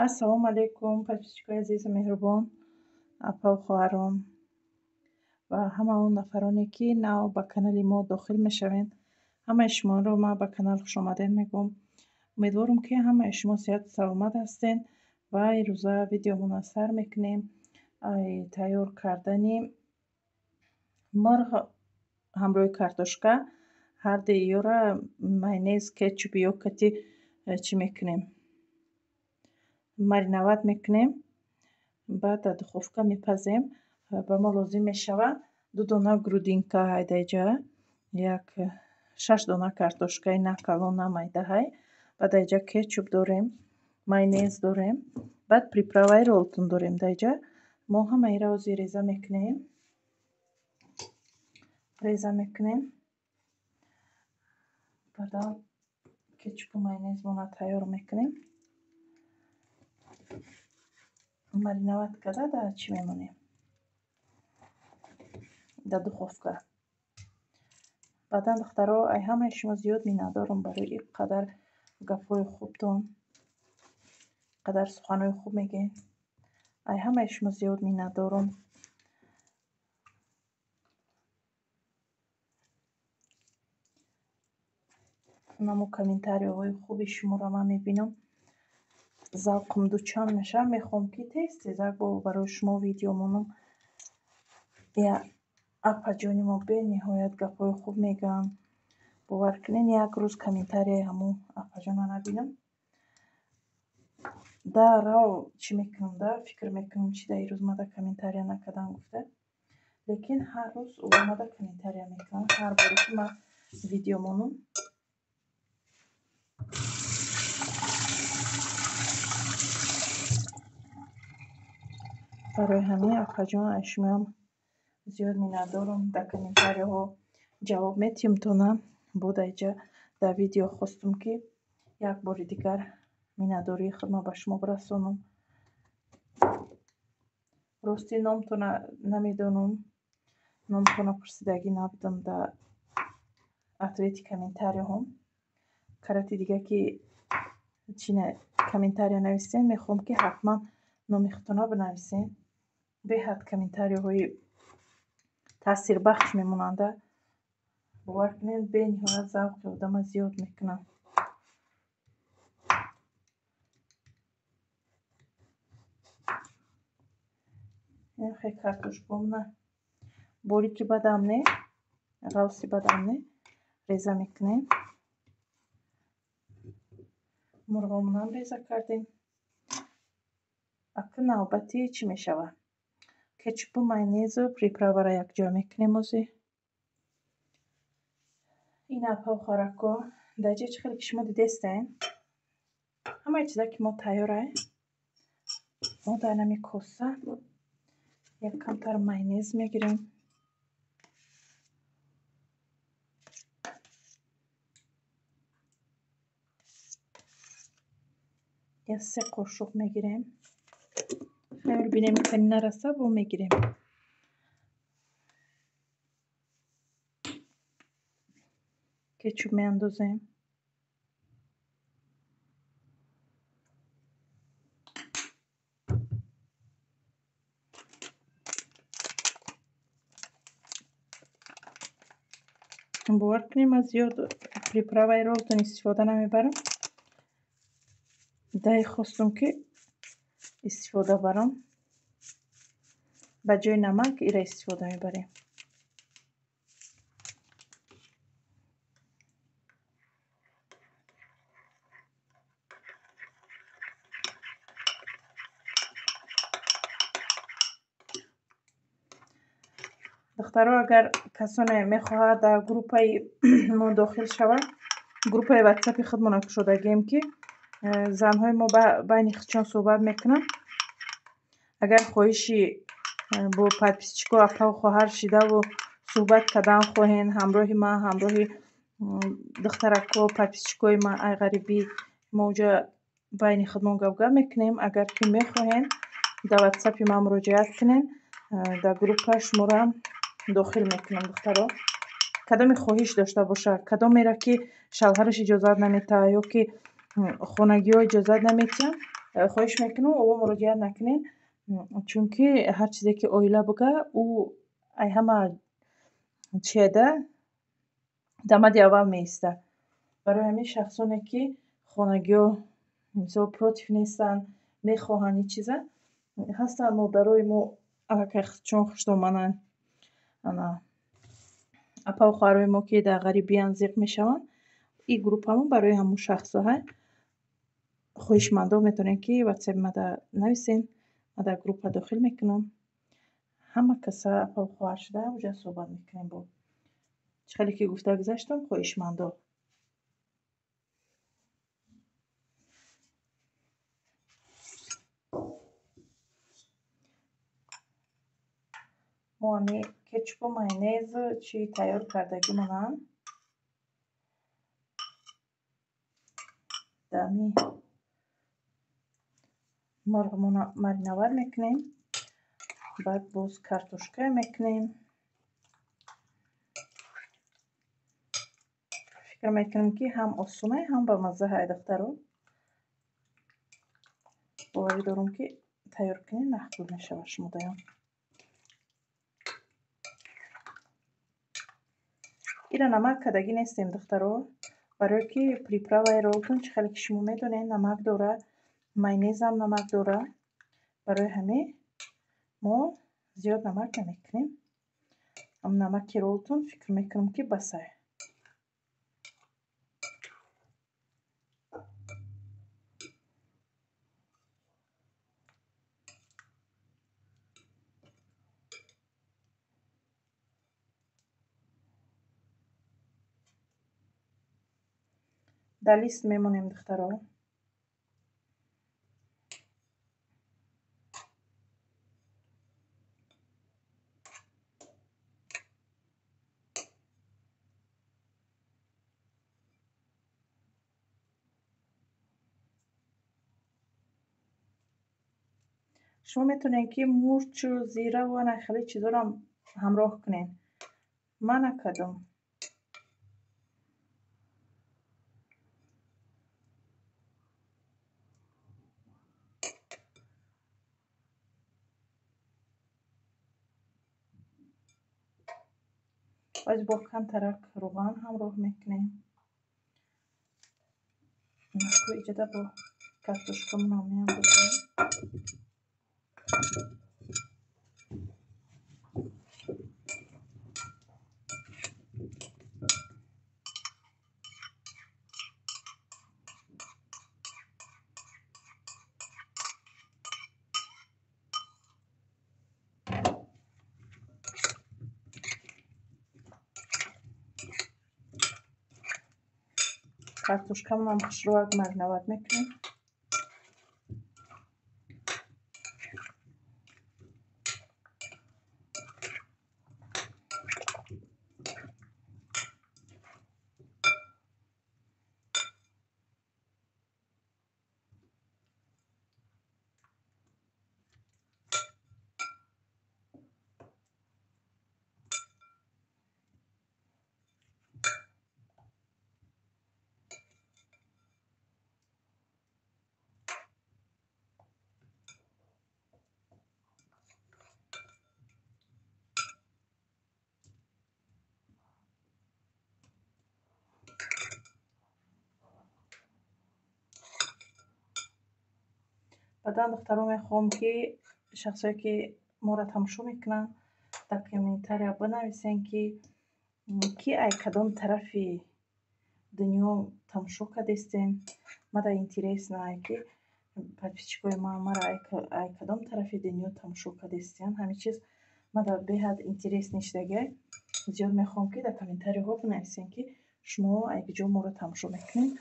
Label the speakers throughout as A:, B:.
A: ассалому алайкум подписчикои азизи меҳрубон, апа ва хоҳарон ва ҳама он нафароне ки нав ба канали мо дохил мешавед. Ҳамаи шуморо ман ба канал хушомадед мегӯям. Умедворам ки ҳамаи шумо сеҳату саломат ҳастед ва имрӯза видеомона сар мекунем тайёр кардани марғ ҳамроҳи картошка, ҳарди ёра майонез, кетчуп ё кати чӣ мекунем, мариновад мекунем, баъд дар духовка мепазем. Ба мо лозим мешавад 2 дона грудинка ҳайдаҷа, 6 дона картошкаи на калон на майдаҳай, баъд даҷа кетчуп дорем, майонез дорем, баъд приправаи роллтон дорем. Даҷа мо ҳамаиро ози реза мекунем. Баъдан кетчупу майонезмона тайёр мекунем. мариновад карда дар чӣ мемонем, дар духовка. баъдан духтаро ай ҳамаи шумо зиёд миннатдорам барои ин қадар гапҳои хубтон, қадар суханои хуб мегӯед. ай ҳамаи шумо зиёд миннатдорам. намо комментариҳои хуби шуморо ман мебинам. завқам дучанд мешавад, мехоҳам ки тез тез як бор барои шумо видео монам. апаҷони мо бениҳоят гапҳои хуб мегӯянд. бовар кунед як рӯз комментарияи ҳамон апаҷона набинам. дарав чӣ мекунам, фикр мекунам чи дар ин рӯз мада комментария накардам гуфта. лекин ҳар рӯз омада комментария мекунам, ҳар боре ки ман видео монам. барои ҳамин апаҷон ай шумоам зиёд миннатдорам. дар комментариҳо ҷавоб метиҳам тонам. бо даҷа дар видео хостам ки як бори дигар миннатдории худро ба шумо бирасонам. рости номтона намедонам, номтона пурсидагӣ набудам дар ответи комментариҳом. карати дигар ки комментария нависем, мехоҳам ки ҳатман номи худтона бинависем. беҳад комментариҳои таъсирбахш мемонанда. бовар кунед бениҳоят завқи одама зиёд мекунанд. хе картошкамона борики бадам не, ғавси бадам не, реза мекунем. мурғомонам реза кардем. акн навбати чӣ мешавад? кетчупу майонезу приправаро якҷоя мекунем. ози ин апа хӯрако даҷа чӣ хеле ки шумо дидестен. ҳамаи чиза ки мо тайёрай. мо дар нами коса як камтар майонез мегирем. я 3 қошуқ мегирем. хеле бинем кани нараса бо мегирем. кетчуп меандозем. бовар кунем аз зиёд приправаи роллтон истифода намебарам. дай хостам ки истифода барам. ба ҷои намак ира истифода мебарем. духтаро агар касоне мехоҳад дар группаи мо дохил шавад, группаи ватсапи худмона кушодагием ки занҳои мо байни худшон суҳбат мекунанд. агар хоҳиши бо подписчико апа ва хоҳар шидаву суҳбат кардан хоҳен, ҳамроҳи ман, ҳамроҳи духтарако подписчикои ман ай ғарибӣ мо ҷа байни худмон гап мекунем. агар ки мехоҳен дар ватсапи ман муроҷиат кунен, дар группа шуморо дохил мекунам. духтаро кадоме хоҳиш дошта бошад, кадомеро ки шавҳараш иҷозат наметаҳад ё ки хонагиҳо иҷозат наметиҳанд, خواهش میکنم او مراجعه نکنین، چونکه هر چیزی که اویلا بگه او ای همه چیده دمد اول میسته. برای همین شخصانی که خانگی مثلا پروتیف نیستن میخواهن این چیزه هستن مادرای ما اگه چون خوشدامنن انا اپا و خواهرای ما که در غریبیان زیق میشون این گروپ همون برای همون شخصا های خویشمندا میتونین که واتساپ ما در نویسین ما در گروپ داخل میکنم همه کسا اپا و خواهر شده اونجا صحبت میکنیم با چخیلی که گفته گذاشتم خویشمندا. ما همی کچپ و ماینیز چی تیار کردگی منم دمی مرغمون مرینوار میکنیم، بعد باز کارتوشکا میکنیم. فکر میکنم که هم آسونه هم با مزه های دخترو باوری دارم که تیار کنیم محبوب میشه شما دایم. ایره نمک کدگی نیستیم دخترو برای که پریپراوی رولتون چه خیلی که شما میدونین نمک داره، ماینیز هم نمک داره، برای همه ما زیاد نمک نمیکنیم. هم نمک رولتون فکر میکنم که بسه. در لیست میمونیم دخترها. شما میتونین که مرچ و زیره و نخلی چیزا رو هم همراه کنین. من نکردم. باید با کم ترک روغن همراه میکنیم. نکو ایجاده با کارتوشکا منامی هم بکنیم. کارتوشکا منام خوشروک مرینوار میکنیم. بعدا دخترها میخوام که شخصایی که ما را تماشا میکنن در کامنتاریا بنویسین که کی ای کدام طرفی دنیا تماشا کردین. ما در اینترس نه که подписчикои мара ай кадом тарафи дунё тамошо кардистиян ҳамин чиз ман дар беҳад интерес ништаге зиёд мехоҳам ки дар комментариҳо бинависен ки шумо ай киҷо моро тамошо мекунед.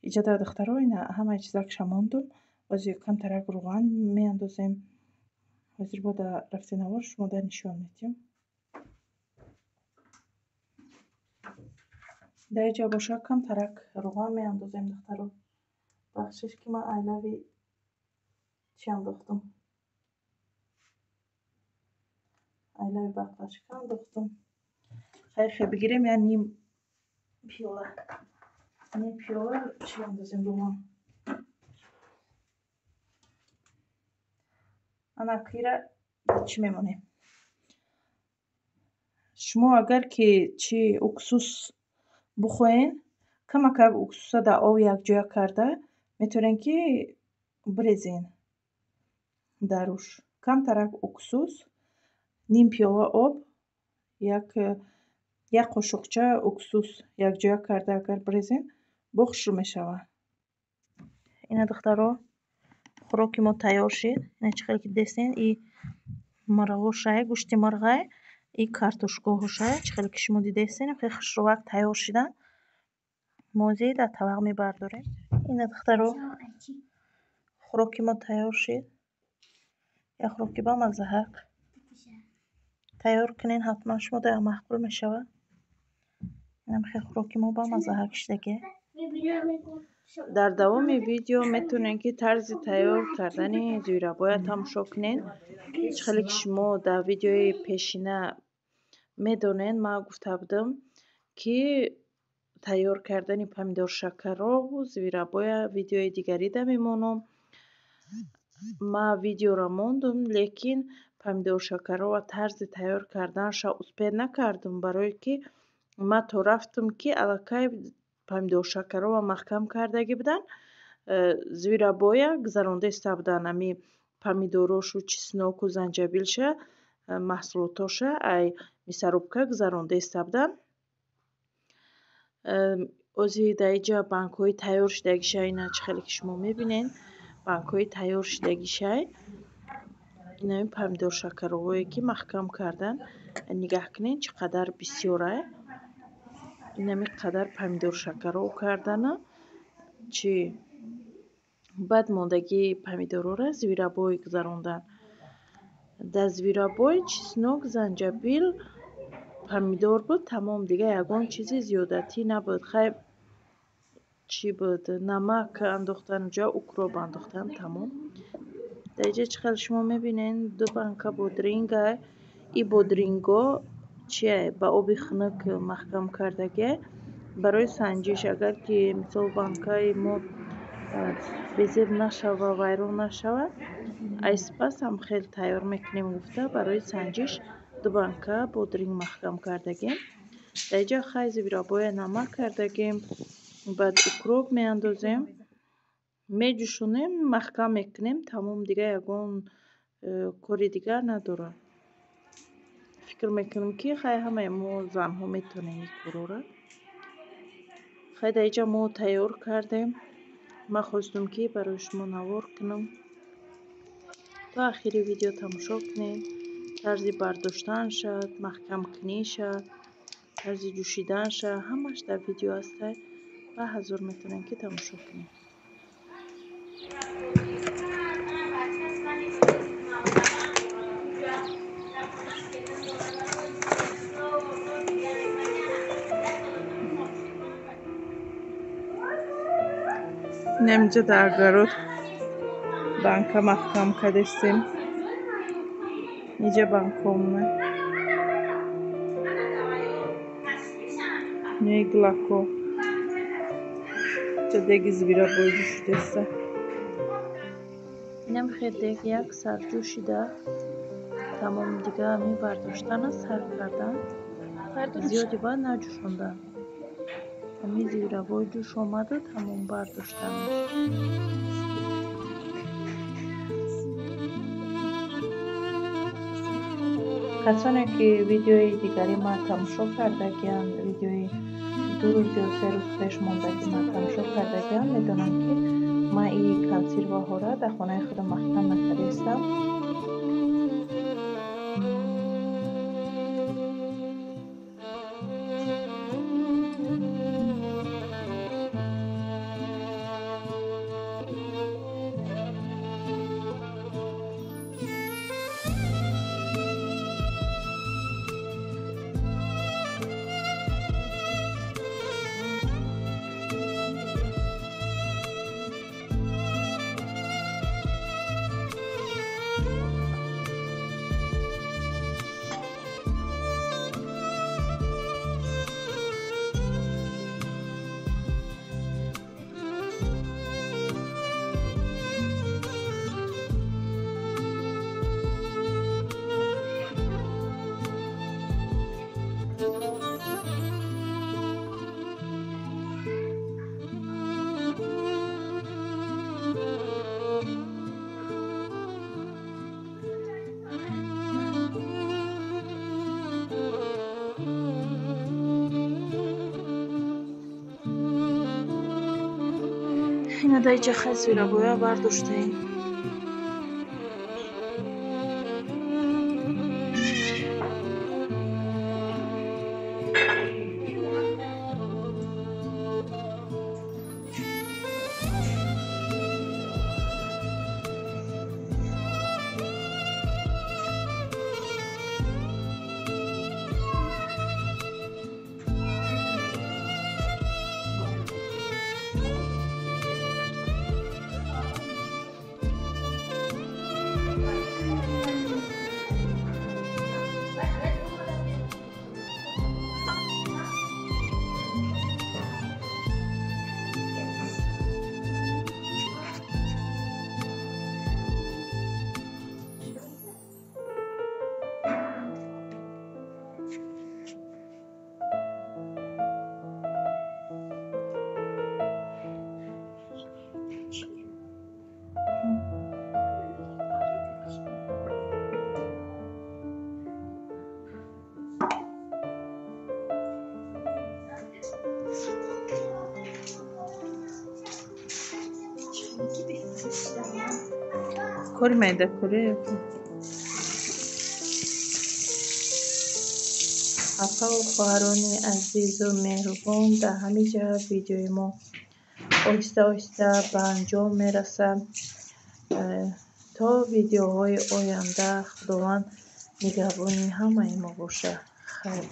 A: иҷо дар духтаро ина ҳамаи чизак шамондум боз якам тарак рӯған меандозем. ҳозир бо дар рафтинавор шумо дар нишон медиҳам. дар иҷо боша кам тарак рӯған меандозем духтаро. бахшиш ки ман айлави چی انداختم؟ айлави баклажка انداختم. خیلی بگیریم یا نیم پیاله چی اندازیم روغن. анакира чӣ мемонем. Шумо агар ки чӣ уксус бухоҳен, камакак уксуса дар об якҷоя карда метавонен ки бирезен дар руш. Камтарак уксус, ним пиёла об, як қошуқча уксус якҷоя карда агар бирезен бо хушрӯ мешавад. Ина духтаро хӯроки мо тайёр шид. Ина чӣ хеле ки дидестен и марғошай, гӯшти марғай, и картошкаҳошай, чӣ хеле ки шумо дидестен хеле хушрӯвак тайёр шида. Мози дар табақ мебардорем. Ина духтаро хӯроки мо тайёр шид. Я хӯроки бамаззаҳак тайёр кунен, ҳатман шумода мақбул мешавад. Инам хеле хӯроки мо бамаззаҳак шидаге. Дар давоми видео метавонен ки тарзи тайёр кардани зирабоя тамошо кунен. Чӣ хеле ки шумо дар видеои пешина медонен, ман гуфта будам ки тайёр кардани помидоршакарову зирабоя видеои дигарида мемонам. Ман видеоро мондум, лекин помидоршакарова тарзи тайёр карданша успеҳ накардам, барое ки ман то рафтам ки аллакай помидоршакарова маҳкам кардаги буданд, зирабоя гузаронда иста буданд. Ами помидорошу, чесноку, занҷабилша, маҳсулотоша ай мисарубка гузаронда иста буданд. ози дар инҷа банкҳои тайёр шидагиша, ина чӣ хеле ки шумо мебинен банкҳои тайёр шидагишай. Инами помидоршакаровое ки маҳкам кардан, нигаҳ кунен чӣ қадар бисёрай. Инами қадар помидоршакаров кардана, чӣ баъд мондагии помидорора зирабой гузарондан. Дар зирабой чеснок, занҷабил, помидор буд, тамом, дига ягон чизи зиёдатӣ набуд. Хай чӣ буд, намак андохтан, ҷо укроп андохтан, тамом. Дар инҷа чӣ хеле шумо мебинен 2 банка бодрингай. И бодринго чиай ба оби хунук маҳкам кардагиай. Барои санҷиш агар ки мисол банкаи мо безеб нашава, вайрон нашава, айспас ҳам хеле тайёр мекунем гуфта барои санҷиш 2 банка бодринг маҳкам кардагем. Дар инҷа хай зирабоя намак кардагем, баъд укроп меандозем, меҷӯшонем, маҳкам мекунем, тамом, дига ягон кори дигар надорад. Фикр мекунам ки хай ҳамаи мо занҳо метавонем ин короро. Хай дар инҷа мо тайёр кардем. Ман хостам ки барои шумо навор кунам. То ахири видео тамошо кунед. Тарзи бардоштанша, маҳкамкуниша, тарзи ҷӯшиданша, ҳамаш дар видео ҳастай. Ба ҳазор метавонем ки тамошо кунед. Инҷа дар гарод банка маҳкам кардастем. Инҷа банкомон. Неглако. Инҷа деги зирабой ҷӯшидаста. Инам хеле дег як сар ҷӯшида. Тамом, дига ҳамин бардоштана, сар кардан. Зиёди баъд наҷӯшондан. Ҳамин зирабой ҷӯш омаду, тамом бардоштана. касоне ки видеои дигари ман тамошо кардагианд, видеои 2 рӯз ё 3 рӯз пеш мондаги ман тамошо кардагианд, медонанд ки ман ин консерваҳоро дар хонаи худам маҳкам накардастам. ина дайча хасвира боя бардоштаем. کاری میده کره اپا و خواهران عزیز و مهربان در همه جا ویدیوی ما آهسته آهسته به انجام میرسه. تا ویدیوهای آینده خداوند نگهبان همه ما باشه. خیر.